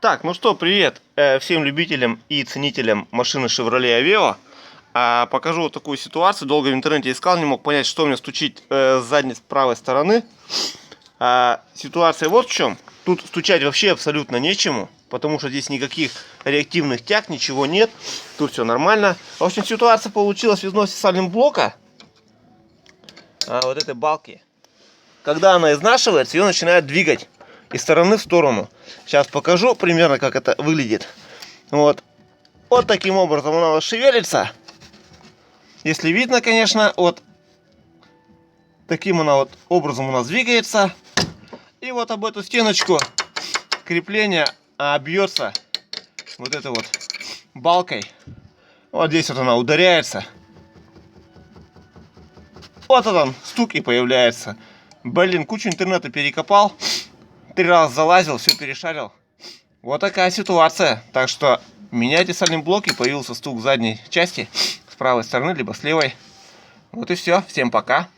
Так, ну что, привет всем любителям и ценителям машины Chevrolet Aveo. Покажу вот такую ситуацию. Долго в интернете искал, не мог понять, что мне стучит с задней с правой стороны. Ситуация вот в чем. Тут стучать вообще абсолютно нечему, потому что здесь никаких реактивных тяг, ничего нет. Тут все нормально. В общем, ситуация получилась в износе сальным блока. Вот этой балки. Когда она изнашивается, ее начинает двигать из стороны в сторону. Сейчас покажу примерно, как это выглядит. Вот таким образом она шевелится. Если видно, конечно, вот таким она вот образом у нас двигается. И вот об эту стеночку крепления бьется вот этой вот балкой. Вот здесь вот она ударяется. Вот он стук и появляется. Блин, кучу интернета перекопал. 3 раза залазил, все перешарил. Вот такая ситуация. Так что меняйте сальные блоки. Появился стук задней части с правой стороны, либо с левой. Вот и все. Всем пока.